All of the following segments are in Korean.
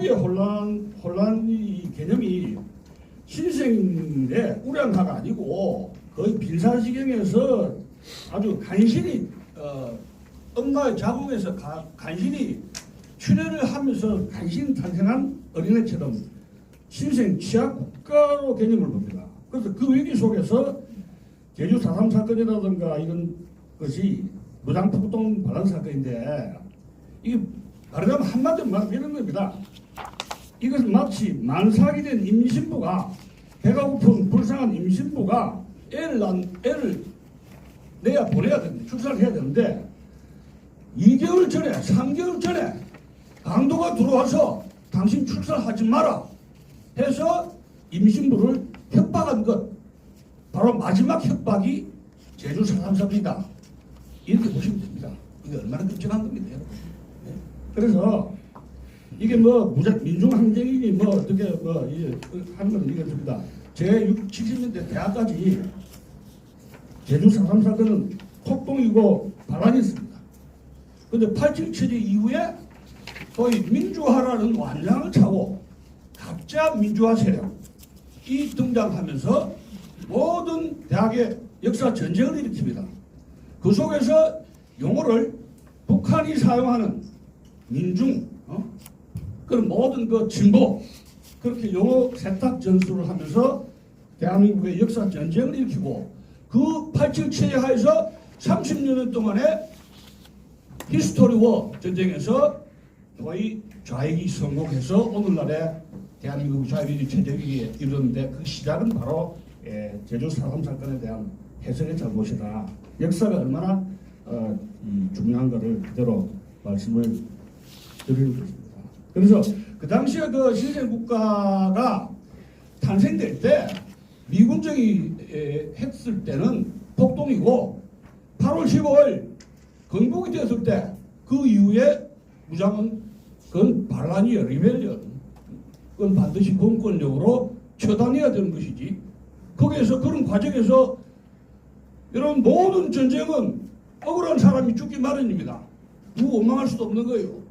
초기의 혼란이 개념이 신생의 우량화가 아니고 거의 빈사지경에서 아주 간신히 엄마의 자궁에서 간신히 출혈을 하면서 간신히 탄생한 어린애처럼 신생 취약 국가로 개념을 봅니다. 그래서 그 위기 속에서 제주 4.3 사건이라든가 이런 것이 무장폭동 반란 사건인데 이게 말하자면 한마디로 말하면 이런 겁니다. 이것은 마치 만삭이 된 임신부가 배가 고픈 불쌍한 임신부가 애를 내야 보내야 되는데 출산을 해야 되는데 2개월 전에 3개월 전에 강도가 들어와서 당신 출산하지 마라 해서 임신부를 협박한 것 바로 마지막 협박이 제주 4.3 사건이다 이렇게 보시면 됩니다. 이게 얼마나 끔찍한 겁니다. 네. 그래서 이게 뭐 민중항쟁이니 뭐 어떻게 뭐 하는 건 이것입니다. 제 60, 70년대 대학까지 제주 4.3 사건은 폭동이고 반란이었습니다. 그런데 8.7 체제 이후에 거의 민주화라는 완장을 차고 가짜 민주화 세력이 등장하면서 모든 대학의 역사 전쟁을 일으킵니다. 그 속에서 용어를 북한이 사용하는 민중, 그런 모든 그 진보 그렇게 용어 세탁 전술을 하면서 대한민국의 역사 전쟁을 일으키고 그 8.7 체제 하에서 30년 동안의 히스토리 워 전쟁에서 거의 좌익이 성공해서 오늘날의 대한민국 자유민주 체제위기에 이르는데 그 시작은 바로 제주 4.3 사건에 대한 해석의 잘못이다. 역사가 얼마나 중요한 것을 그대로 말씀을 드리는 것입니다. 그래서 그 당시에 그 신생국가가 탄생될 때 미군정이 했을 때는 폭동이고 8월 15일 건국이 되었을 때 그 이후에 무장은 그건 반란이에요. 리벨리언. 그건 반드시 공권력으로 처단해야 되는 것이지. 거기에서 그런 과정에서 이런 모든 전쟁은 억울한 사람이 죽기 마련입니다. 누구 원망할 수도 없는 거예요.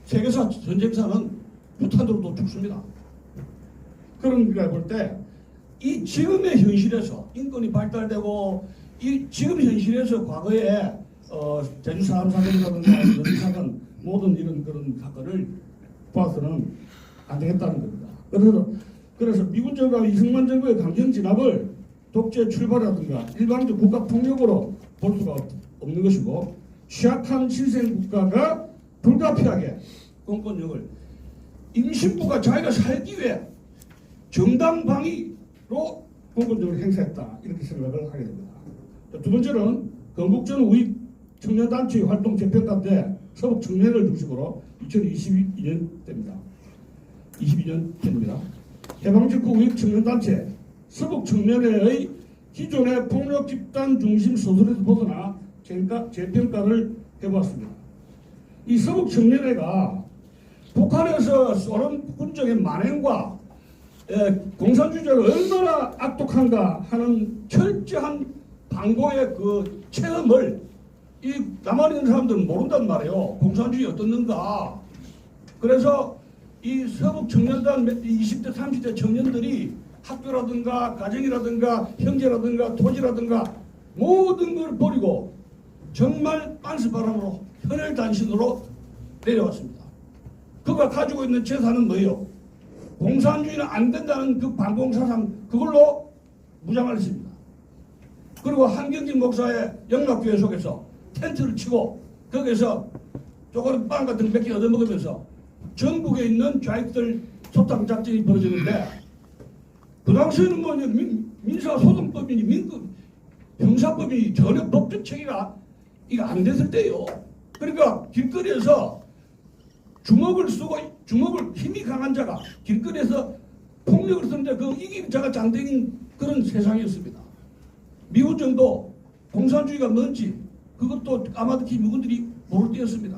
세계사 전쟁사는 부탄으로도 죽습니다. 그런 걸 볼 때 이 지금의 현실에서 인권이 발달되고 이 지금 현실에서 과거에 제주 4.3 사건이라든가 이런 사건 모든 이런 그런 사건을 봐서는 안 되겠다는 겁니다. 그래서 미군 정부와 이승만 정부의 강경 진압을 독재 출발이라든가 일방적 국가 폭력으로 볼 수가 없는 것이고 취약한 신생 국가가 불가피하게 공권력을 임신부가 자기가 살기 위해 정당 방위로 공권력을 행사했다 이렇게 생각을 하게 됩니다. 두 번째는 건국전 우익 청년단체 활동 재평가 때 서북 청년을 중심으로 2022년 때입니다. 22년 때입니다. 해방 직후 우익 청년단체 서북 청년회의 기존의 폭력 집단 중심 소설에서 벗어나 재평가를 해보았습니다. 이 서북 청년회가 북한에서 소련 군정의 만행과 공산주의자가 얼마나 악독한가 하는 철저한 방고의 그 체험을 이 남한에 있는 사람들은 모른단 말이에요. 공산주의 어떻는가. 그래서 이 서북 청년단 20대 30대 청년들이 학교라든가 가정이라든가 형제라든가 토지라든가 모든 걸 버리고 정말 빤스바람으로 혈혈단신으로 내려왔습니다. 그가 가지고 있는 재산은 뭐예요? 공산주의는 안 된다는 그 반공사상 그걸로 무장을 했습니다. 그리고 한경진 목사의 영락교회 속에서 텐트를 치고 거기서 조그만 빵 같은 거 몇 개 얻어먹으면서 전국에 있는 좌익들 소탕 작전이 벌어지는데 그 당시에는 뭐 민사소송법이니 형사법이 전혀 법적 체계가 이거 안 됐을 때요. 그러니까 길거리에서 주먹을 쓰고 주먹을 힘이 강한 자가 길거리에서 폭력을 쓰는데 그 이긴 자가 장대인 그런 세상이었습니다. 미국 정도 공산주의가 뭔지 그것도 아마도 미군들이 모를 때였습니다.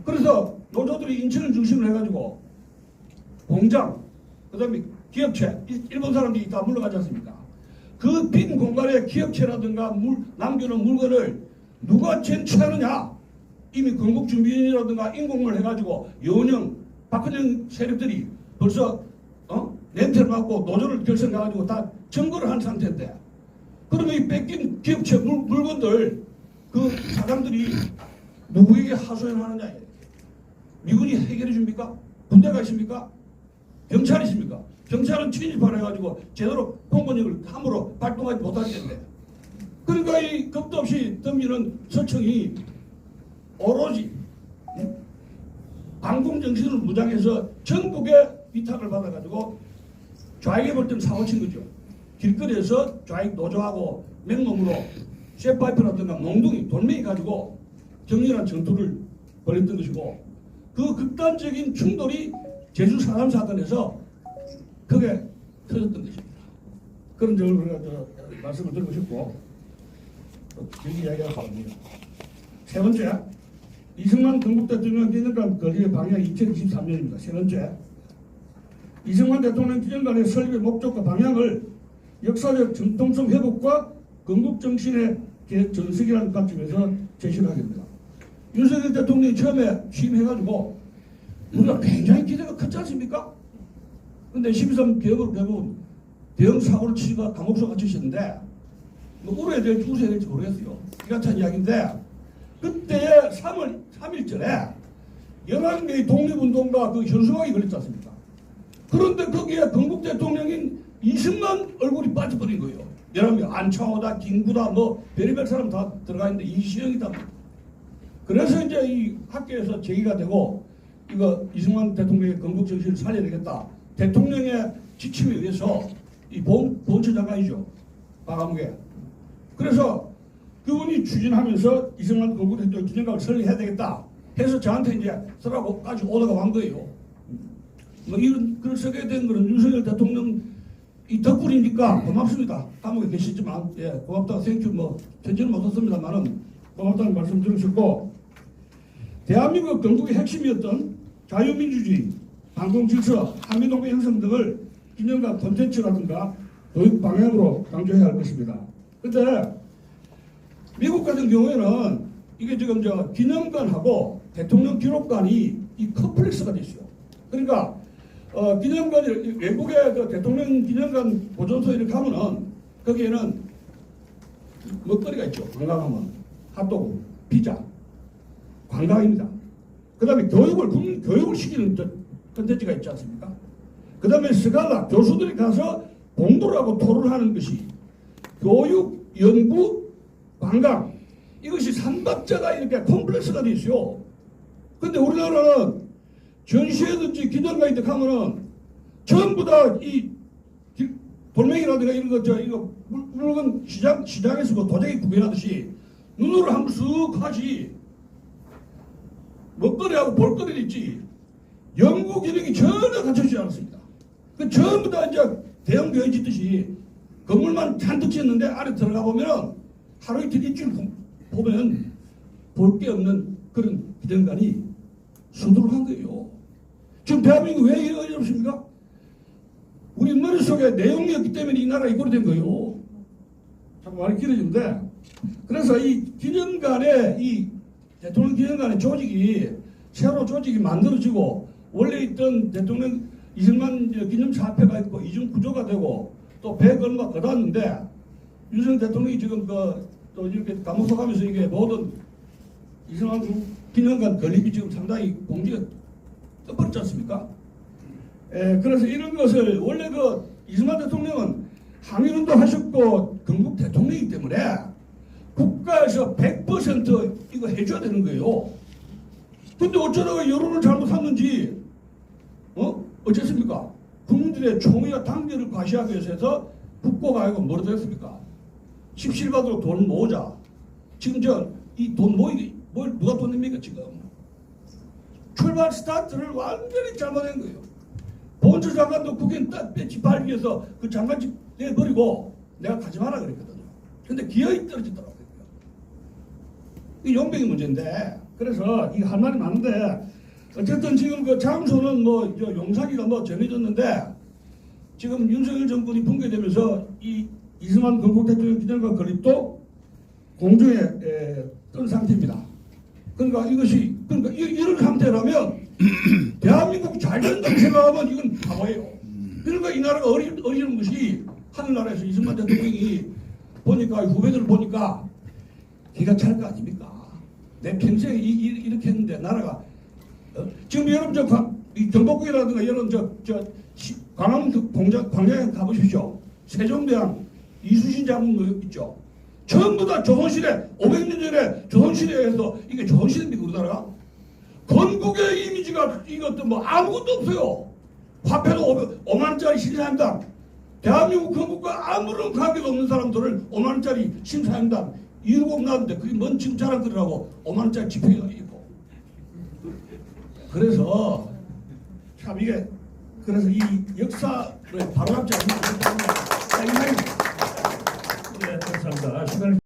그래서 노조들이 인천을 중심으로 해가지고 공장, 그 다음에 기업체, 일본 사람들이 다 물러가지 않습니까? 그 빈 공간에 기업체라든가 남겨놓은 물건을 누가 쟁취하느냐? 이미 건국준비인이라든가 인공을 해가지고 연영, 박근혜 세력들이 벌써 렌트를 받고 노조를 결성해가지고 다 점거를 한 상태인데, 그러면 이 뺏긴 기업체 물건들 그 사장들이 누구에게 하소연하느냐? 미군이 해결해 줍니까? 군대가 있습니까? 경찰이 있습니까? 경찰은 친일파를 해가지고 제대로 공권력을 함부로 발동하지 못하게 된대. 그러니까 이 겁도 없이 덤비는 서청이 오로지 반공정신을 무장해서 전국에 위탁을 받아가지고 좌익에 볼 때는 사고친 거죠. 길거리에서 좌익 노조하고 맨몸으로 쇠파이프라든가 몽둥이, 돌멩이 가지고 격렬한 전투를 벌였던 것이고, 그 극단적인 충돌이 제주 4.3 사건에서 그게 터졌던 것입니다. 그런 점을 우리가 말씀을 드리고 싶고, 여기 이야기가 나옵니다. 세 번째, 이승만 건국 대통령 기념관 건립의 방향 2023년입니다. 세 번째, 이승만 대통령 기념관의 설립의 목적과 방향을 역사적 정통성 회복과 건국 정신의 전석이라는 관점에서 제시를 하게 됩니다. 윤석열 대통령이 처음에 취임해가지고 우리가 굉장히 기대가 컸지 않습니까? 근데 12.3 개혁으로 결국 대형 사고를 치고 감옥서 갇히셨는데, 뭐 울어야 될지 웃어야 될지 모르겠어요. 이 같은 이야기인데, 그때 3일절에 11명의 독립운동가 그 현수막이 걸렸지 않습니까? 그런데 거기에 건국 대통령인 이승만 얼굴이 빠져버린 거예요. 11명, 안창호다, 김구다, 뭐 별의별 사람 다 들어가 있는데 이시영이다. 그래서 이제 이 학교에서 제기가 되고, 이거 이승만 대통령의 건국 정신을 살려야 되겠다. 대통령의 지침에 의해서 이 보훈처 장관이죠, 박아무개. 그래서 그분이 추진하면서 이승만 건국 대통령 기념관을 설립해야 되겠다 해서 저한테 이제 쓰라고까지 오더가 온 거예요. 뭐 이런 글을 쓰게 된 거는 윤석열 대통령 이 덕분이니까 고맙습니다. 감옥에 계시지만, 예, 고맙다고 생큐 뭐 편지는 못 썼습니다만은 고맙다는 말씀 드리셨고, 대한민국 건국의 핵심이었던 자유민주주의, 반공질서, 한미동맹 형성 등을 기념관 콘텐츠라든가 교육 방향으로 강조해야 할 것입니다. 그런데 미국 같은 경우에는 이게 지금 저 기념관하고 대통령 기록관이 이 컴플렉스가 돼 있어요. 그러니까 기념관이 외국의 그 대통령 기념관 보존소에 이렇게 가면은 거기에는 먹거리가 있죠. 관광하면 핫도그, 피자, 관광입니다. 그 다음에 교육을 시키는 컨텐츠가 있지 않습니까? 그 다음에 스칼라, 교수들이 가서 공부를 하고 토론을 하는 것이 교육, 연구, 관광, 이것이 삼박자가 이렇게 콤플렉스가 돼 있어요. 근데 우리나라는 전시회든지 기념관에 가면은 전부 다 이 돌멩이라든가 이런 거, 이거 물건 시장에서 뭐 도자기 구경하듯이 눈으로 한번 쓱 하지. 먹거리하고 볼거리 있지. 연구 기능이 전혀 갖춰지지 않았습니다. 그 전부 다 이제 대형 교회 짓듯이 건물만 잔뜩 짓는데 안에 들어가 보면은 하루 이틀 일주일 보면 볼 게 없는 그런 기념관이 수두룩한 거예요. 지금 대한민국 왜 이렇게 어렵습니까? 우리 머릿속에 내용이 없기 때문에 이 나라가 이꼴이 된 거예요. 자꾸 말이 길어지는데, 그래서 이 기념관에, 이 대통령 기념관의 조직이 새로 조직이 만들어지고, 원래 있던 대통령 이승만 기념사업회가 있고 이중 구조가 되고 또 100 얼마 걷었는데, 윤석열 대통령이 지금 또 이렇게 감옥소 가면서 이게 모든 이승만 기념관 건립이 지금 상당히 공지가 떠버렸지 않습니까? 그래서 이런 것을 원래 이승만 대통령은 항일운동 하셨고 건국 대통령이기 때문에 국가에서 100% 이거 해줘야 되는 거예요. 근데 어쩌다가 여론을 잘못했는지 어쨌습니까? 국민들의 총의와 당연을 과시하기 위해서 해서 국고가 아니고 뭐로 됐습니까? 십실받으로 돈 모으자. 지금 이 돈 모이기 누가 돈 냅니까 지금? 출발 스타트를 완전히 잘못한 거예요. 본처 장관도 국회의원 딱 배치 발기 위해서 그 장관직 내버리고 내가 가지 마라 그랬거든요. 근데 기어이 떨어지더라고요. 이 용병이 문제인데, 그래서 이 할 말이 많은데, 어쨌든 지금 그 장소는 용산이가 정해졌는데, 지금 윤석열 정권이 붕괴되면서 이 이승만 건국 대통령 기념관 건립도 공중에 뜬 상태입니다. 그러니까 이런 상태라면 대한민국 잘 된다고 생각하면 이건 바보예요. 그러니까 이 나라가 어리는 것이 하늘나라에서 이승만 대통령이 보니까 후배들을 보니까 기가 찰 거 아닙니까? 내 평생에 이렇게 했는데 나라가 지금 여러분 이 경복궁이라든가 이런 광화문 광장에 가보십시오. 세종대왕 이순신 장군 거 있죠. 전부 다 조선시대 500년 전에 조선시대에서 이게 조선시대입니까 우리나라가? 건국의 이미지가 이것도 뭐 아무것도 없어요. 화폐도 5만원짜리 신사임당. 대한민국 건국과 아무런 관계가 없는 사람들을 5만원짜리 신사임당 이러고 나는데 그게 뭔 지금 자랑거리라고 5만원짜리 지폐가 있고. 그래서 참 이게 그래서 이 역사를 바로잡지 않는 네, 감사합니다. 시간을